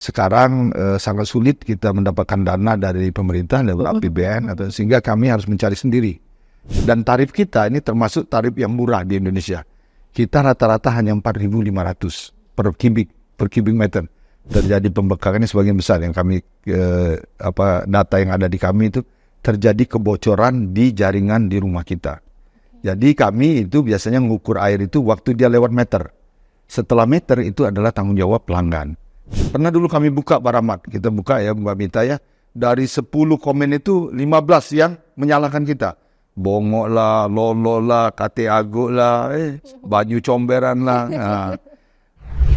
Sekarang sangat sulit kita mendapatkan dana dari pemerintah lewat APBN sehingga kami harus mencari sendiri. Dan tarif kita ini termasuk tarif yang murah di Indonesia. Kita rata-rata hanya 4.500 per kubik meter. Terjadi pembengkakan sebagian besar yang kami data yang ada di kami itu terjadi kebocoran di jaringan di rumah kita. Jadi kami itu biasanya mengukur air itu waktu dia lewat meter. Setelah meter itu adalah tanggung jawab pelanggan. Pernah dulu kami buka Paramat, kita buka ya Mbak Mita ya, dari 10 komen itu 15 yang menyalahkan kita. Bongok lah, lolo lah, kate aguk lah, baju comberan lah. Nah.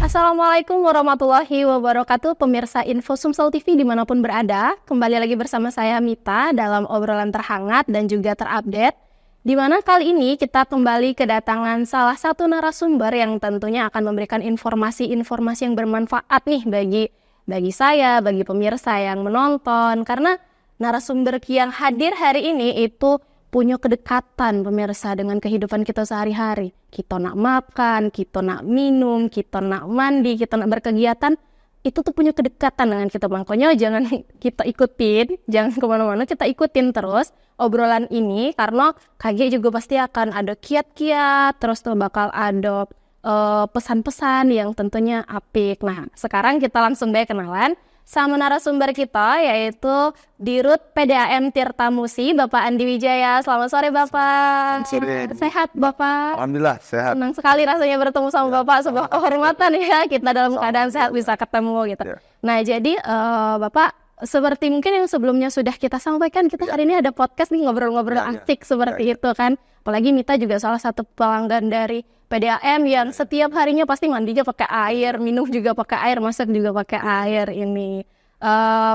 Assalamualaikum warahmatullahi wabarakatuh, pemirsa Info Sumsel TV dimanapun berada. Kembali lagi bersama saya Mita dalam obrolan terhangat dan juga terupdate, di mana kali ini kita kembali kedatangan salah satu narasumber yang tentunya akan memberikan informasi-informasi yang bermanfaat nih bagi saya, bagi pemirsa yang menonton. Karena narasumber yang hadir hari ini itu punya kedekatan pemirsa dengan kehidupan kita sehari-hari. Kita nak makan, kita nak minum, kita nak mandi, kita nak berkegiatan, itu tuh punya kedekatan dengan kita. Makanya jangan kita ikutin, jangan kemana-mana, kita ikutin terus obrolan ini, karena KG juga pasti akan ada kiat-kiat, terus tuh bakal ada pesan-pesan yang tentunya apik. Nah, sekarang kita langsung deh kenalan sama narasumber kita, yaitu Dirut PDAM Tirta Musi, Bapak Andi Wijaya. Selamat sore Bapak. Sore. Sehat Bapak? Alhamdulillah sehat. Senang sekali rasanya bertemu sama Bapak, sebuah kehormatan ya, kita dalam keadaan sehat bisa ketemu gitu. Nah jadi Bapak, seperti mungkin yang sebelumnya sudah kita sampaikan, kita hari ini ada podcast nih, ngobrol-ngobrol asik seperti itu kan. Apalagi Mita juga salah satu pelanggan dari PDAM yang setiap harinya pasti mandinya pakai air, minum juga pakai air, masak juga pakai air ini.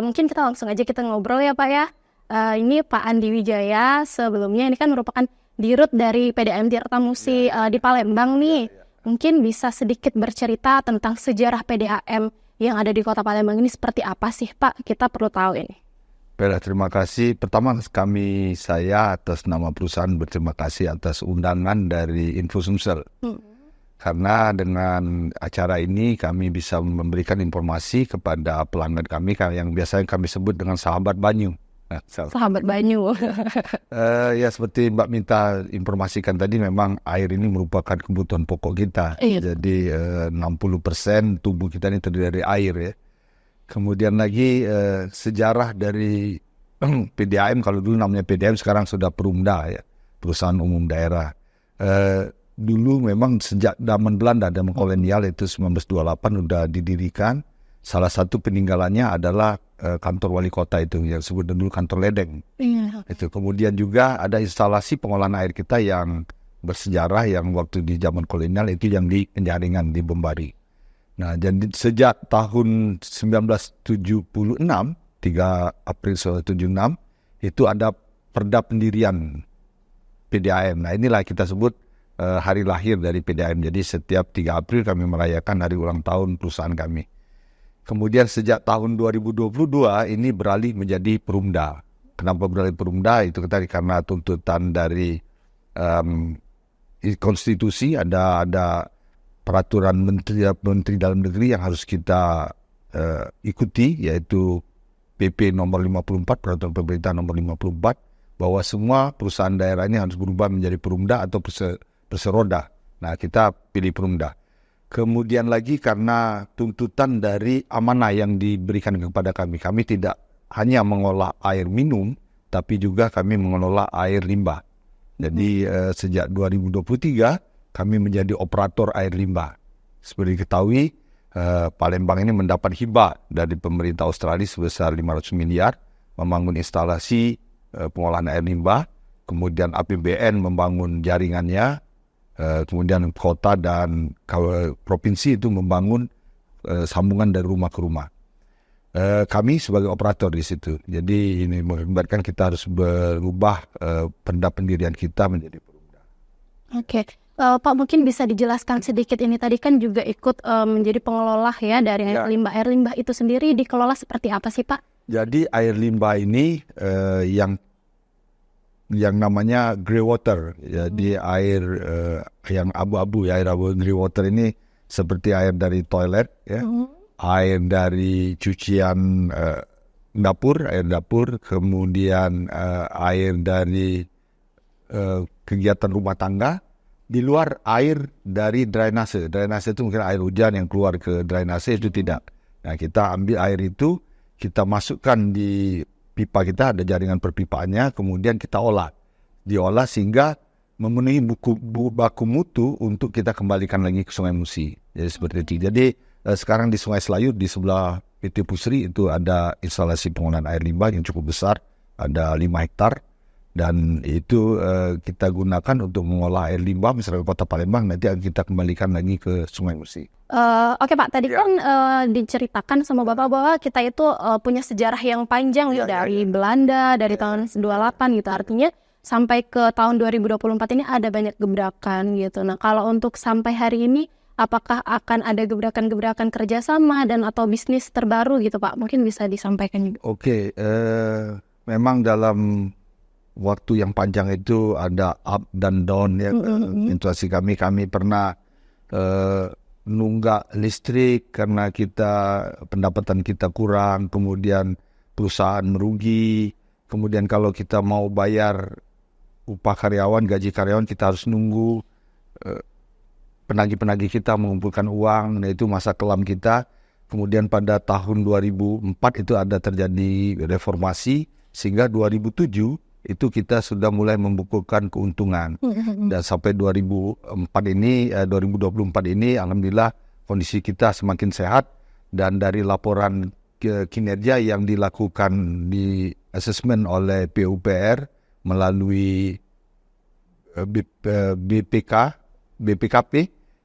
Mungkin kita langsung aja kita ngobrol ya Pak ya. Ini Pak Andi Wijaya, sebelumnya ini kan merupakan Dirut dari PDAM Tirta Musi di Palembang nih. Mungkin bisa sedikit bercerita tentang sejarah PDAM yang ada di Kota Palembang ini seperti apa sih Pak? Kita perlu tahu ini. Baiklah, terima kasih. Pertama saya atas nama perusahaan berterima kasih atas undangan dari Info Sumsel. Karena dengan acara ini kami bisa memberikan informasi kepada pelanggan kami yang biasanya kami sebut dengan sahabat Banyu. Nah, sahabat Banyu. Ya seperti Mbak minta informasikan tadi, memang air ini merupakan kebutuhan pokok kita. Jadi 60% tubuh kita ini terdiri dari air ya. Kemudian lagi sejarah dari PDAM, kalau dulu namanya PDAM sekarang sudah Perumda ya, Perusahaan Umum Daerah. Dulu memang sejak zaman Belanda, zaman kolonial itu 1928 sudah didirikan. Salah satu peninggalannya adalah kantor wali kota itu yang disebut dulu kantor ledeng. Itu kemudian juga ada instalasi pengolahan air kita yang bersejarah yang waktu di zaman kolonial itu yang di Penjaringan di Bombari. Nah, jadi sejak tahun 1976, 3 April 1976, itu ada perda pendirian PDAM. Nah, inilah kita sebut hari lahir dari PDAM. Jadi setiap 3 April kami merayakan hari ulang tahun perusahaan kami. Kemudian sejak tahun 2022 ini beralih menjadi Perumda. Kenapa beralih Perumda? Itu karena tuntutan dari konstitusi, ada peraturan Menteri Dalam Negeri yang harus kita ikuti, yaitu PP nomor 54, peraturan pemerintah nomor 54, bahwa semua perusahaan daerah ini harus berubah menjadi Perumda atau perseroda. Nah, kita pilih Perumda. Kemudian lagi karena tuntutan dari amanah yang diberikan kepada kami tidak hanya mengolah air minum, tapi juga kami mengelola air limbah. Jadi sejak 2023, kami menjadi operator air limbah. Seperti diketahui, Palembang ini mendapat hibah dari pemerintah Australia sebesar 500 miliar membangun instalasi pengolahan air limbah. Kemudian APBN membangun jaringannya. Kemudian kota dan provinsi itu membangun sambungan dari rumah ke rumah. Kami sebagai operator di situ. Jadi ini mengakibatkan kita harus berubah perda pendirian kita menjadi Perumda. Oke. Pak, mungkin bisa dijelaskan sedikit, ini tadi kan juga ikut menjadi pengelola ya dari air limbah. Air limbah itu sendiri dikelola seperti apa sih Pak? Jadi air limbah ini yang namanya grey water, jadi air yang abu-abu ya, air abu. Grey water ini seperti air dari toilet ya. air dari cucian air dapur, kemudian air dari kegiatan rumah tangga, di luar air dari drainase. Drainase itu mungkin air hujan yang keluar ke drainase, itu tidak. Nah, kita ambil air itu, kita masukkan di pipa kita, ada jaringan perpipaannya, kemudian kita diolah sehingga memenuhi baku mutu untuk kita kembalikan lagi ke Sungai Musi. Jadi seperti itu. Jadi sekarang di Sungai Selayut di sebelah PT Pusri itu ada instalasi pengolahan air limbah yang cukup besar, ada 5 hektar. Dan itu kita gunakan untuk mengolah air limbah misalnya Kota Palembang, nanti akan kita kembalikan lagi ke Sungai Musi. Oke Pak, tadi kan diceritakan sama Bapak bahwa kita itu punya sejarah yang panjang dari Belanda, dari tahun 28 gitu. Artinya sampai ke tahun 2024 ini ada banyak gebrakan gitu. Nah, kalau untuk sampai hari ini, apakah akan ada gebrakan-gebrakan kerjasama dan atau bisnis terbaru gitu Pak? Mungkin bisa disampaikan juga. Oke, memang dalam waktu yang panjang itu ada up dan down ya. Situasi kami pernah nunggak listrik karena pendapatan kita kurang, kemudian perusahaan merugi, kemudian kalau kita mau bayar upah karyawan, gaji karyawan, kita harus nunggu penagih-penagih kita mengumpulkan uang. Nah, itu masa kelam kita. Kemudian pada tahun 2004 itu ada terjadi reformasi, sehingga 2007 itu kita sudah mulai membukukan keuntungan. Dan sampai 2024 ini alhamdulillah kondisi kita semakin sehat, dan dari laporan kinerja yang dilakukan di asesmen oleh PUPR melalui BPKP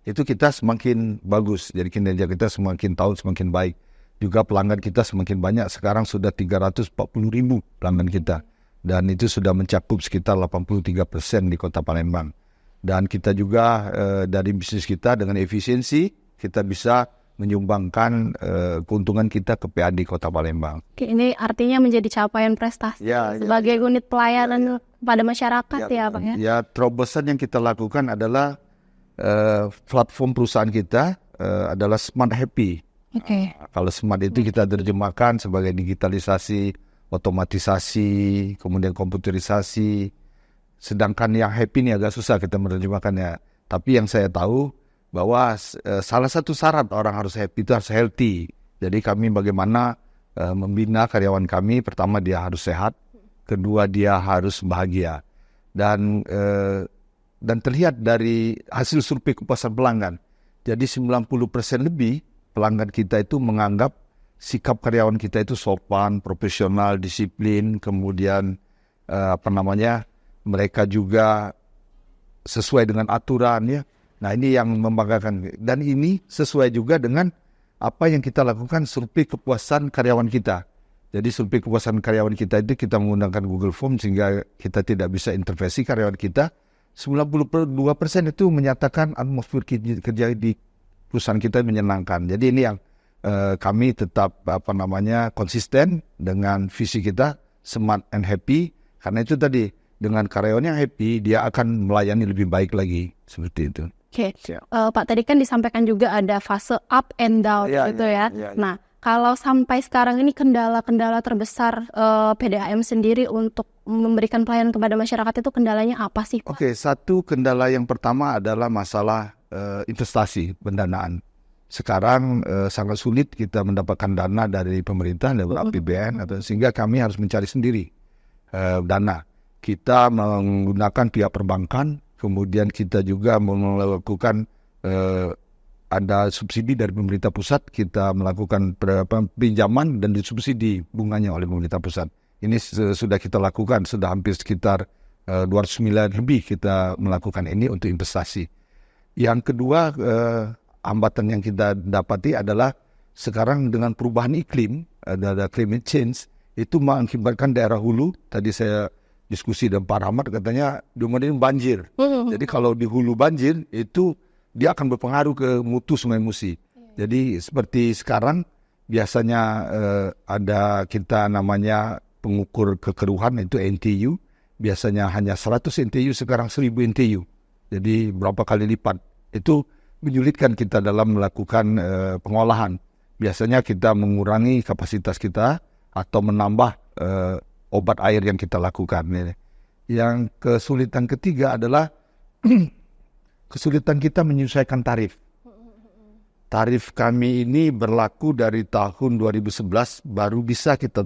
itu kita semakin bagus. Jadi kinerja kita semakin tahun semakin baik. Juga pelanggan kita semakin banyak, sekarang sudah 340.000 pelanggan kita. Dan itu sudah mencakup sekitar 83% di Kota Palembang. Dan kita juga dari bisnis kita dengan efisiensi, kita bisa menyumbangkan keuntungan kita ke PAD Kota Palembang. Oke, ini artinya menjadi capaian prestasi sebagai unit pelayanan pada masyarakat Pak ya? Ya, terobosan yang kita lakukan adalah platform perusahaan kita adalah Smart Happy. Kalau smart itu kita terjemahkan sebagai digitalisasi, otomatisasi, kemudian komputerisasi. Sedangkan yang happy ini agak susah kita menerjemahkannya. Tapi yang saya tahu bahwa salah satu syarat orang harus happy itu harus healthy. Jadi kami bagaimana membina karyawan kami, pertama dia harus sehat, kedua dia harus bahagia. Dan terlihat dari hasil survei kepuasan pelanggan. Jadi 90% lebih pelanggan kita itu menganggap sikap karyawan kita itu sopan, profesional, disiplin, kemudian mereka juga sesuai dengan aturan ya. Nah, ini yang membanggakan, dan ini sesuai juga dengan apa yang kita lakukan survei kepuasan karyawan kita. Jadi survei kepuasan karyawan kita itu kita menggunakan Google Form sehingga kita tidak bisa intervensi karyawan kita. 92% itu menyatakan atmosfer kerja di perusahaan kita menyenangkan. Jadi ini yang kami tetap konsisten dengan visi kita smart and happy, karena itu tadi dengan karyawan yang happy dia akan melayani lebih baik lagi, seperti itu. Oke. Pak, tadi kan disampaikan juga ada fase up and down gitu ya. Nah, kalau sampai sekarang ini kendala-kendala terbesar PDAM sendiri untuk memberikan pelayanan kepada masyarakat itu kendalanya apa sih, Pak? Oke, satu kendala yang pertama adalah masalah investasi pendanaan. Sekarang sangat sulit kita mendapatkan dana dari pemerintah, dari APBN, sehingga kami harus mencari sendiri dana. Kita menggunakan pihak perbankan, kemudian kita juga melakukan ada subsidi dari pemerintah pusat, kita melakukan pinjaman dan disubsidi bunganya oleh pemerintah pusat. Ini sudah kita lakukan, sudah hampir sekitar 200 miliar lebih kita melakukan ini untuk investasi. Yang kedua, hambatan yang kita dapati adalah sekarang dengan perubahan iklim, ada climate change, itu mengakibatkan daerah hulu. Tadi saya diskusi dengan Pak Rahmat, katanya di mana ini banjir. Jadi kalau di hulu banjir, itu dia akan berpengaruh ke mutu Sungai Musi. Jadi seperti sekarang, biasanya ada kita namanya pengukur kekeruhan, itu NTU. Biasanya hanya 100 NTU, sekarang 1000 NTU. Jadi berapa kali lipat. Itu menyulitkan kita dalam melakukan pengolahan. biasanya kita mengurangi kapasitas kita atau menambah obat air yang kita lakukan. Yang kesulitan ketiga adalah kesulitan kita menyesuaikan tarif. Tarif kami ini berlaku dari tahun 2011, baru bisa kita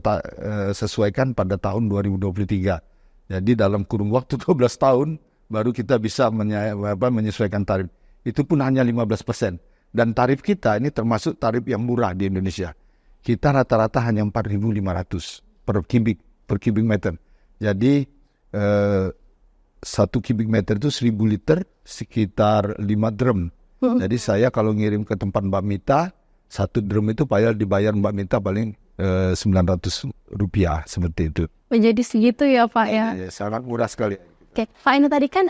sesuaikan pada tahun 2023. Jadi dalam kurun waktu 12 tahun, baru kita bisa menyesuaikan tarif. Itu pun hanya 15%. Dan tarif kita ini termasuk tarif yang murah di Indonesia. Kita rata-rata hanya 4.500 per kubik meter. Jadi 1 kubik meter itu 1.000 liter, sekitar 5 drum. Jadi saya kalau ngirim ke tempat Mbak Mita, 1 drum itu dibayar Mbak Mita paling Rp900, seperti itu. Jadi segitu ya Pak ya? Ya, sangat murah sekali. Oke, Pak, ini tadi kan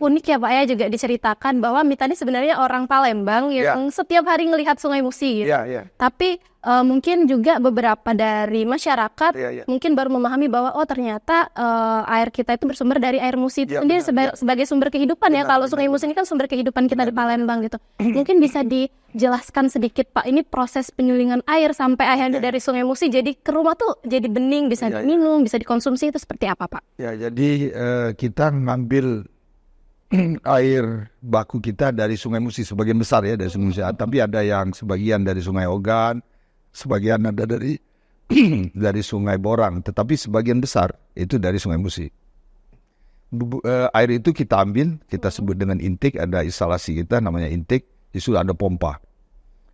unik ya Pak ya, juga diceritakan bahwa Mita ini sebenarnya orang Palembang yang setiap hari ngelihat Sungai Musi gitu. Tapi mungkin juga beberapa dari masyarakat mungkin baru memahami bahwa oh ternyata air kita itu bersumber dari air Musi itu sendiri sebagai sumber kehidupan ya. Kalau Sungai Musi ini kan sumber kehidupan kita di Palembang gitu. Mungkin bisa dijelaskan sedikit Pak, ini proses penyulingan air sampai akhirnya dari Sungai Musi jadi ke rumah tuh jadi bening, bisa diminum, bisa dikonsumsi, itu seperti apa Pak? Ya, jadi kita ngambil air baku kita dari Sungai Musi, sebagian besar ya dari Sungai Musi. Tapi ada yang sebagian dari Sungai Ogan, sebagian ada dari dari Sungai Borang, tetapi sebagian besar itu dari Sungai Musi. Air itu kita ambil, kita sebut dengan intake, ada instalasi kita namanya intake, itu ada pompa.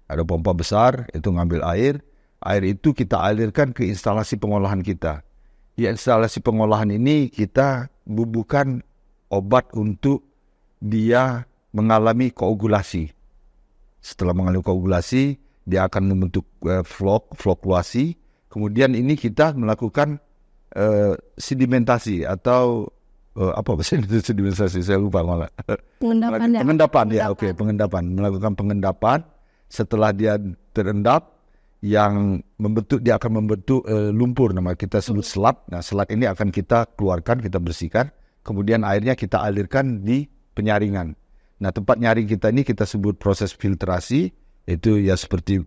Ada pompa besar, itu ngambil air itu kita alirkan ke instalasi pengolahan kita. Di instalasi pengolahan ini kita bubuhkan obat untuk dia mengalami koagulasi. Setelah mengalami koagulasi, dia akan membentuk flokluasi. Kemudian ini kita melakukan sedimentasi atau apa bahasa itu sedimentasi? Saya lupa malah. Pengendapan. Melakukan pengendapan. Setelah dia terendap, yang membentuk, dia akan membentuk lumpur, nama kita sebut selat. Nah, selat ini akan kita keluarkan, kita bersihkan. Kemudian airnya kita alirkan di penyaringan. Nah, tempat nyaring kita ini kita sebut proses filtrasi. Itu ya seperti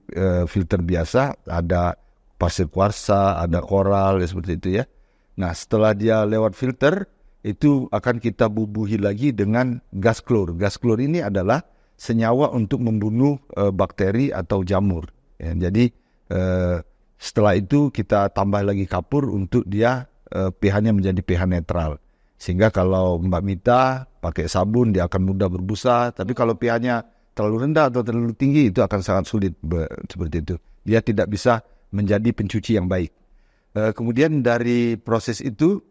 filter biasa, ada pasir kuarsa, ada koral, ya seperti itu ya. Nah, setelah dia lewat filter, itu akan kita bubuhi lagi dengan gas klor. Gas klor ini adalah senyawa untuk membunuh bakteri atau jamur. Ya, jadi setelah itu kita tambah lagi kapur untuk dia pH-nya menjadi pH netral. Sehingga kalau Mbak Mita pakai sabun, dia akan mudah berbusa. Tapi kalau pH-nya terlalu rendah atau terlalu tinggi, itu akan sangat sulit seperti itu. Dia tidak bisa menjadi pencuci yang baik. Kemudian dari proses itu,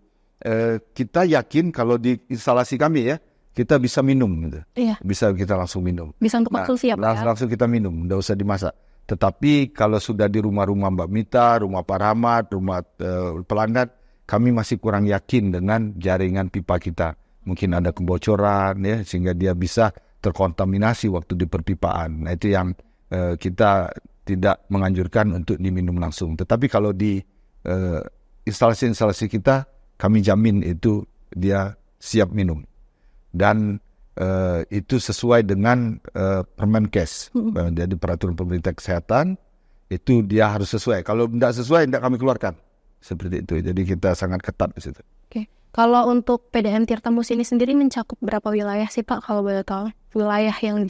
kita yakin kalau di instalasi kami ya, kita bisa minum gitu. Bisa kita langsung minum. Bisa untuk konsumsi ya Pak? Langsung kita minum, tidak usah dimasak. Tetapi kalau sudah di rumah-rumah Mbak Mita, rumah Pak Rahmat, rumah pelanggan, kami masih kurang yakin dengan jaringan pipa kita. Mungkin ada kebocoran ya, sehingga dia bisa terkontaminasi waktu di perpipaan. Nah, itu yang kita tidak menganjurkan untuk diminum langsung. Tetapi kalau di instalasi-instalasi kita, kami jamin itu dia siap minum. Dan itu sesuai dengan Permenkes. Jadi peraturan pemerintah kesehatan, itu dia harus sesuai. Kalau tidak sesuai, tidak kami keluarkan. Seperti itu. Jadi kita sangat ketat di situ. Oke. Kalau untuk PDM Tirta Musi ini sendiri mencakup berapa wilayah sih Pak, kalau boleh tahu? Wilayah yang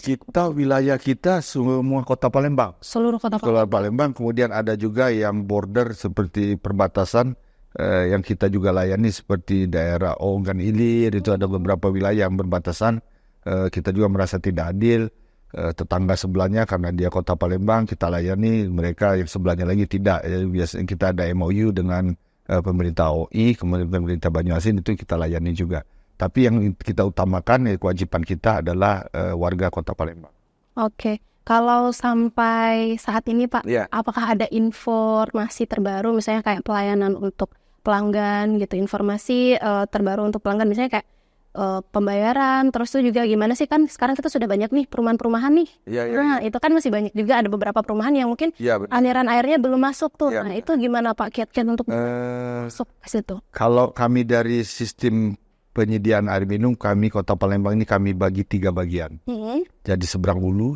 wilayah kita semua kota Palembang. Seluruh kota Palembang. Kemudian ada juga yang border seperti perbatasan yang kita juga layani seperti daerah Ogan Ilir, itu ada beberapa wilayah yang berbatasan. Kita juga merasa tidak adil. Tetangga sebelahnya karena dia kota Palembang, kita layani, mereka yang sebelahnya lagi tidak. Biasanya kita ada MOU dengan pemerintah OI, kemudian pemerintah Banyuasin, itu kita layani juga. Tapi yang kita utamakan, kewajiban kita adalah warga kota Palembang. Oke. Kalau sampai saat ini Pak, apakah ada informasi terbaru misalnya kayak pelayanan untuk pelanggan gitu, informasi terbaru untuk pelanggan misalnya kayak pembayaran, terus itu juga gimana sih, kan sekarang kita sudah banyak nih perumahan-perumahan nih. Nah, itu kan masih banyak juga, ada beberapa perumahan yang mungkin aliran airnya belum masuk tuh. Nah, itu gimana Pak kiat-kiat untuk masuk ke situ? Kalau kami dari sistem penyediaan air minum kami Kota Palembang ini kami bagi 3 bagian. Jadi seberang hulu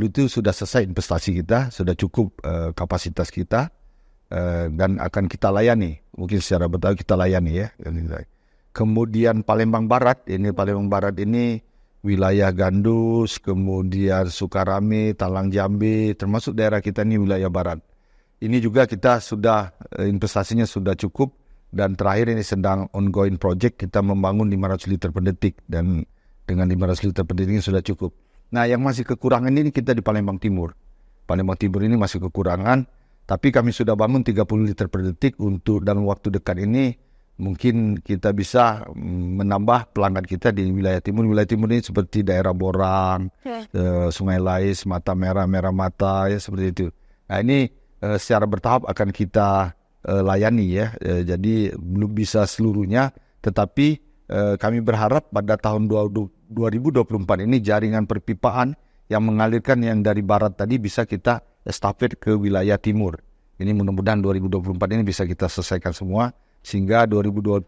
itu sudah selesai investasi kita, sudah cukup kapasitas kita dan akan kita layani. Mungkin secara betul kita layani ya. Kemudian Palembang Barat ini wilayah Gandus, kemudian Sukarame, Talang Jambe, termasuk daerah kita ini wilayah barat. Ini juga kita sudah investasinya sudah cukup. Dan terakhir ini sedang ongoing project, kita membangun 500 liter per detik. Dan dengan 500 liter per detik ini sudah cukup. Nah yang masih kekurangan ini kita di Palembang Timur. Palembang Timur ini masih kekurangan. Tapi kami sudah bangun 30 liter per detik untuk dalam waktu dekat ini. Mungkin kita bisa menambah pelanggan kita di wilayah timur. Wilayah timur ini seperti daerah Borang, Sungai Lais, Mata Merah, Merah Mata, ya seperti itu. Nah ini secara bertahap akan kita layani ya, jadi belum bisa seluruhnya, tetapi kami berharap pada tahun 2024 ini jaringan perpipaan yang mengalirkan yang dari barat tadi bisa kita estafet ke wilayah timur. Ini mudah-mudahan 2024 ini bisa kita selesaikan semua, sehingga 2025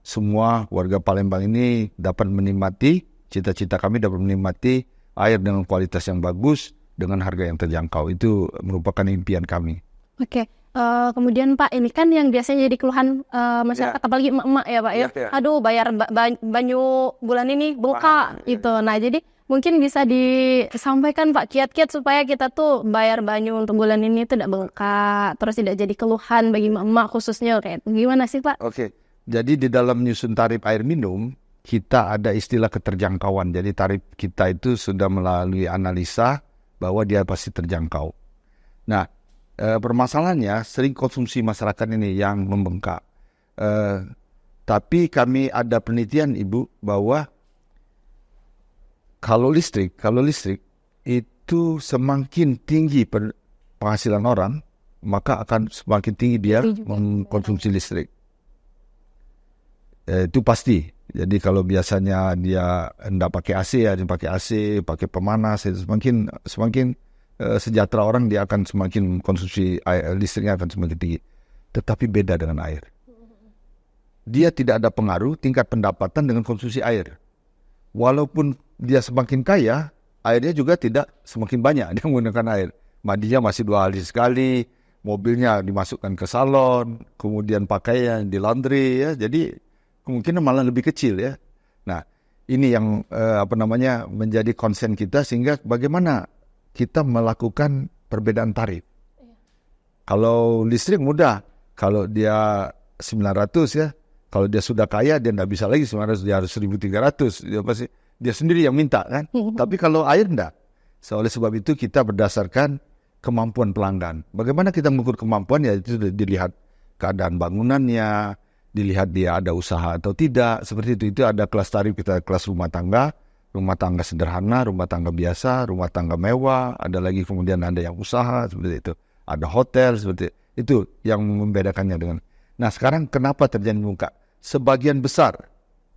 semua warga Palembang ini dapat menikmati, cita-cita kami dapat menikmati air dengan kualitas yang bagus, dengan harga yang terjangkau. Itu merupakan impian kami. Oke. Kemudian Pak, ini kan yang biasanya jadi keluhan masyarakat, apalagi emak-emak ya Pak ya. Aduh, bayar banyu bulan ini bengkak gitu. Nah, jadi mungkin bisa disampaikan Pak kiat-kiat supaya kita tuh bayar banyu untuk bulan ini tidak bengkak, terus tidak jadi keluhan bagi emak-emak khususnya, kayak gimana sih Pak? Oke. Jadi di dalam nyusun tarif air minum kita ada istilah keterjangkauan. Jadi tarif kita itu sudah melalui analisa bahwa dia pasti terjangkau. Nah, permasalahannya sering konsumsi masyarakat ini yang membengkak. Tapi kami ada penelitian Ibu bahwa kalau listrik itu semakin tinggi penghasilan orang, maka akan semakin tinggi dia mengkonsumsi listrik. Itu pasti. Jadi kalau biasanya dia hendak pakai AC, dia pakai AC, pakai pemanas, itu semakin sejahtera orang, dia akan semakin konsumsi listriknya akan semakin tinggi. Tetapi beda dengan air. Dia tidak ada pengaruh tingkat pendapatan dengan konsumsi air. Walaupun dia semakin kaya, airnya juga tidak semakin banyak dia menggunakan air. Mandinya masih 2 hari sekali, mobilnya dimasukkan ke salon, kemudian pakaian di laundry ya. Jadi kemungkinan malah lebih kecil ya. Nah, ini yang menjadi concern kita, sehingga bagaimana kita melakukan perbedaan tarif. Kalau listrik mudah, kalau dia 900 ya, kalau dia sudah kaya dia tidak bisa lagi 900, dia harus 1.300. Dia sendiri yang minta kan. Tapi kalau air enggak. Oleh sebab itu kita berdasarkan kemampuan pelanggan. Bagaimana kita mengukur kemampuan, ya itu dilihat keadaan bangunannya, dilihat dia ada usaha atau tidak. Seperti itu ada kelas tarif kita, kelas rumah tangga sederhana, rumah tangga biasa, rumah tangga mewah, ada lagi kemudian ada yang usaha seperti itu, ada hotel seperti itu yang membedakannya dengan. Nah sekarang kenapa terjadi bengkak? Sebagian besar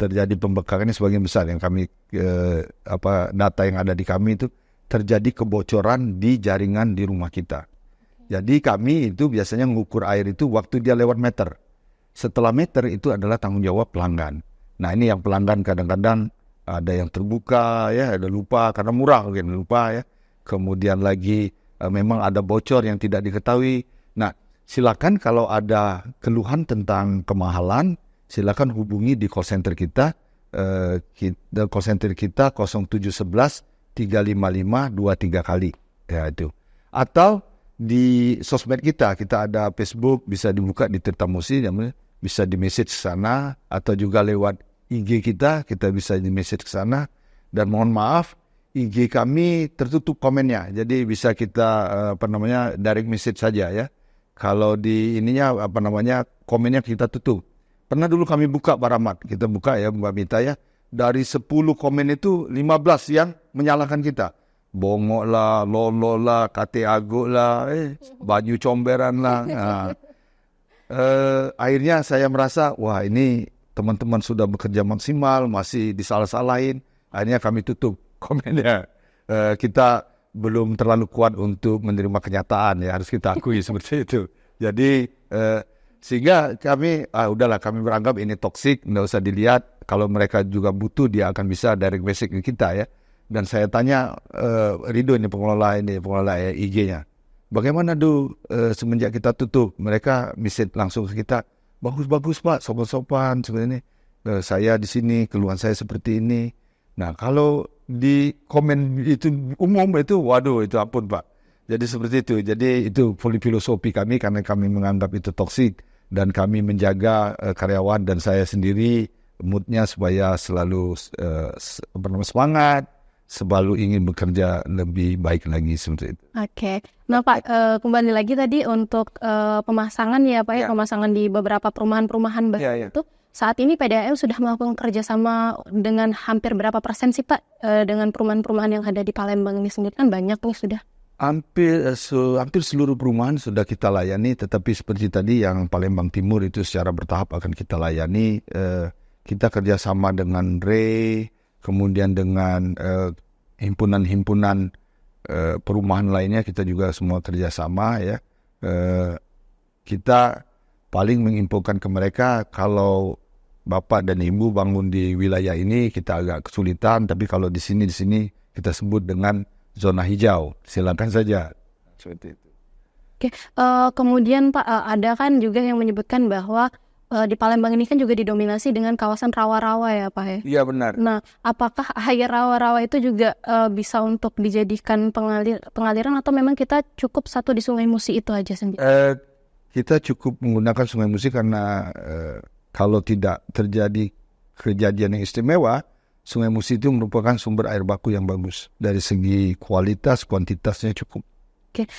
terjadi pembengkakan ini, sebagian besar yang kami data yang ada di kami itu terjadi kebocoran di jaringan di rumah kita. Jadi kami itu biasanya mengukur air itu waktu dia lewat meter. Setelah meter itu adalah tanggung jawab pelanggan. Nah ini yang pelanggan kadang-kadang ada yang terbuka ya, ada lupa karena murah mungkin lupa ya. Kemudian lagi memang ada bocor yang tidak diketahui. Nah, silakan kalau ada keluhan tentang kemahalan, silakan hubungi di call center kita. Call center kita 0711 355 23 kali ya itu. Atau di sosmed kita ada Facebook, bisa dibuka di Tirta Musi, bisa di message ke sana, atau juga lewat IG kita bisa di message ke sana. Dan mohon maaf, IG kami tertutup komennya, jadi bisa kita direct message saja ya. Kalau di komennya kita tutup. Pernah dulu kami buka Pak Rahmat, kita buka ya Mbak Mita ya, dari 10 komen itu 15 yang menyalahkan kita. Bongok lah, lolo lah, kate aguk lah, baju comberan lah. Nah, akhirnya saya merasa, wah ini teman-teman sudah bekerja maksimal, masih disalah-salahin. Akhirnya kami tutup komennya. Kita belum terlalu kuat untuk menerima kenyataan ya, harus kita akui seperti itu. Jadi sehingga kami udahlah, kami beranggap ini toksik, nggak usah dilihat. kalau mereka juga butuh dia akan bisa direct message ke kita ya. Dan saya tanya Rido ini pengelola IG-nya, bagaimana semenjak kita tutup, mereka message langsung ke kita, bagus Pak, sopan-sopan sebenarnya. Saya di sini, keluhan saya seperti ini. Nah, kalau di komen itu umum itu, waduh itu ampun Pak. Jadi seperti itu. Jadi itu filosofi kami karena kami menganggap itu toksik dan kami menjaga karyawan dan saya sendiri moodnya supaya selalu semangat, selalu ingin bekerja lebih baik lagi seperti itu. Oke. Nah Pak, kembali lagi tadi untuk pemasangan ya Pak ya, pemasangan di beberapa perumahan-perumahan baru itu. Saat ini PDAM sudah melakukan kerjasama dengan hampir berapa persen sih Pak dengan perumahan-perumahan yang ada di Palembang ini sendiri, kan banyak nih sudah. Hampir seluruh perumahan sudah kita layani, tetapi seperti tadi yang Palembang Timur itu secara bertahap akan kita layani. Kita kerjasama dengan RE, kemudian dengan himpunan-himpunan perumahan lainnya kita juga semua kerjasama ya. Kita paling menginfokan ke mereka kalau Bapak dan Ibu bangun di wilayah ini kita agak kesulitan, tapi kalau di sini kita sebut dengan zona hijau, silakan saja. Seperti itu. Oke, kemudian Pak ada kan juga yang menyebutkan bahwa di Palembang ini kan juga didominasi dengan kawasan rawa-rawa ya Pak ya? Iya benar. Nah, apakah air rawa-rawa itu juga bisa untuk dijadikan pengaliran atau memang kita cukup satu di Sungai Musi itu aja sendiri? Kita cukup menggunakan Sungai Musi karena kalau tidak terjadi kejadian yang istimewa, Sungai Musi itu merupakan sumber air baku yang bagus. Dari segi kualitas, kuantitasnya cukup. Oke,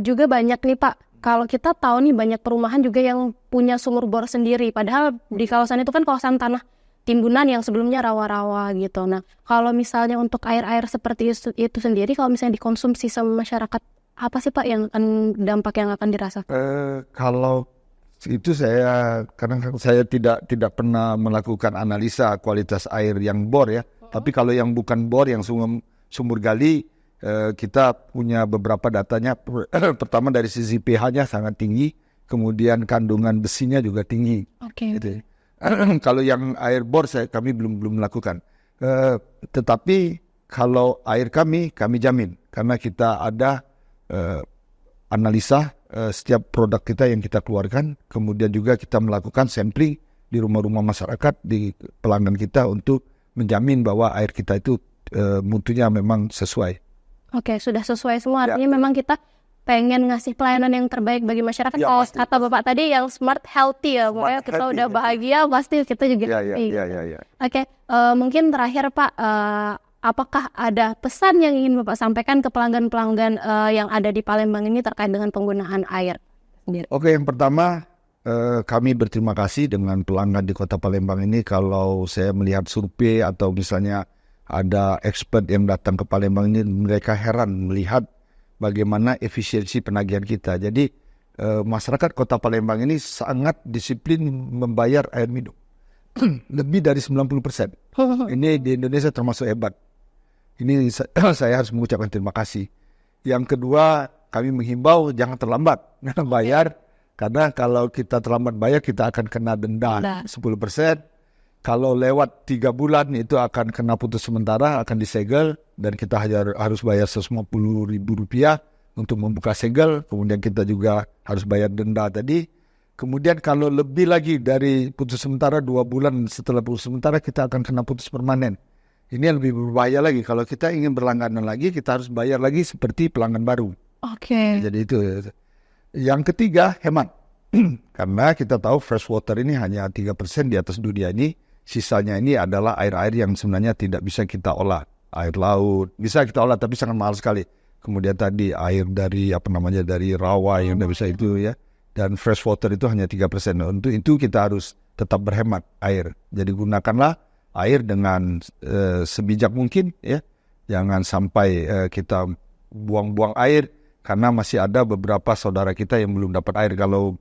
juga banyak nih Pak. Kalau kita tahu nih banyak perumahan juga yang punya sumur bor sendiri. Padahal di kawasan itu kan kawasan tanah timbunan yang sebelumnya rawa-rawa gitu. Nah, kalau misalnya untuk air-air seperti itu sendiri, kalau misalnya dikonsumsi sama masyarakat, apa sih Pak yang dampak yang akan dirasakan? Kalau itu karena saya tidak pernah melakukan analisa kualitas air yang bor ya. Tapi kalau yang bukan bor, yang sumur gali, kita punya beberapa datanya. Pertama dari sisi pH-nya sangat tinggi, kemudian kandungan besinya juga tinggi. Oke. Gitu. Kalau yang air bor kami belum melakukan. Tetapi kalau air kami jamin karena kita ada analisa setiap produk kita yang kita keluarkan, kemudian juga kita melakukan sampling di rumah-rumah masyarakat, di pelanggan kita untuk menjamin bahwa air kita itu mutunya memang sesuai. Oke, sudah sesuai semua. Artinya memang kita pengen ngasih pelayanan yang terbaik bagi masyarakat. Kalau kata Bapak tadi yang smart healthy ya, pokoknya kita udah bahagia, pasti kita juga happy. Oke, mungkin terakhir Pak, apakah ada pesan yang ingin Bapak sampaikan ke pelanggan-pelanggan yang ada di Palembang ini terkait dengan penggunaan air sendiri? Oke, yang pertama kami berterima kasih dengan pelanggan di Kota Palembang ini. Kalau saya melihat survei atau misalnya ada expert yang datang ke Palembang ini, mereka heran melihat bagaimana efisiensi penagihan kita. Jadi masyarakat Kota Palembang ini sangat disiplin membayar air minum. Lebih dari 90%. Ini di Indonesia termasuk hebat. Ini saya harus mengucapkan terima kasih. Yang kedua, kami menghimbau jangan terlambat bayar, karena kalau kita terlambat bayar kita akan kena denda 10%. Kalau lewat 3 bulan itu akan kena putus sementara, akan disegel dan kita harus bayar Rp150.000 untuk membuka segel. Kemudian kita juga harus bayar denda tadi. Kemudian kalau lebih lagi dari putus sementara 2 bulan setelah putus sementara kita akan kena putus permanen. Ini yang lebih berbahaya lagi. Kalau kita ingin berlangganan lagi, kita harus bayar lagi seperti pelanggan baru. Oke. Jadi itu. Yang ketiga, hemat. Karena kita tahu fresh water ini hanya 3% di atas dunia ini. Sisanya ini adalah air-air yang sebenarnya tidak bisa kita olah. Air laut bisa kita olah, tapi sangat mahal sekali. Kemudian tadi air dari dari rawa yang tidak bisa itu ya. Dan fresh water itu hanya 3%. Untuk itu kita harus tetap berhemat air. Jadi gunakanlah air dengan sebijak mungkin ya. Jangan sampai kita buang-buang air karena masih ada beberapa saudara kita yang belum dapat air. Kalau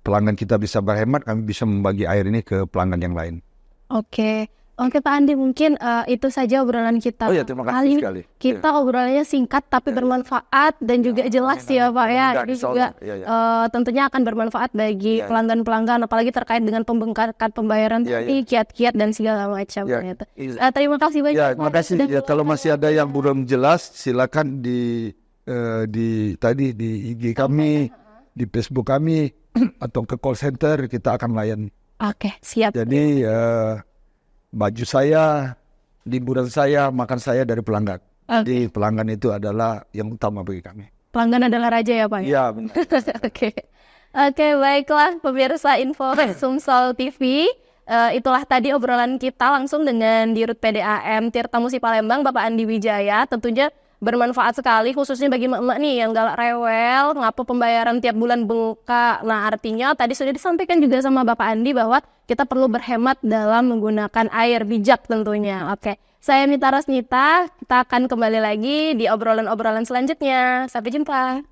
pelanggan kita bisa berhemat, kami bisa membagi air ini ke pelanggan yang lain. Oke. Oke Pak Andi, mungkin itu saja obrolan kita. Oh ya, terima kasih kali ini. sekali. Kita obrolannya singkat tapi bermanfaat dan juga jelas ya Pak ya. Ini juga tentunya akan bermanfaat bagi pelanggan-pelanggan, apalagi terkait dengan pembengkakan pembayaran tadi, kiat-kiat dan segala macam. Gitu. Terima kasih banyak. Ya, terima kasih. Ya, kalau masih ada yang belum jelas, silakan di IG kami, di Facebook kami, atau ke call center, kita akan layani. Oke, siap. Jadi baju saya, liburan saya, makan saya dari pelanggan. Jadi pelanggan itu adalah yang utama bagi kami. Pelanggan adalah raja ya Pak? Iya, benar. Oke, baiklah pemirsa Info Sumsel TV. Itulah tadi obrolan kita langsung dengan Dirut PDAM Tirta Musi Palembang, Bapak Andi Wijaya. Tentunya bermanfaat sekali khususnya bagi emak-emak nih yang galak rewel, ngapa pembayaran tiap bulan bengkak. Nah, artinya tadi sudah disampaikan juga sama Bapak Andi bahwa kita perlu berhemat dalam menggunakan air, bijak tentunya. Oke, saya Mita Rasnita, kita akan kembali lagi di obrolan-obrolan selanjutnya. Sampai jumpa.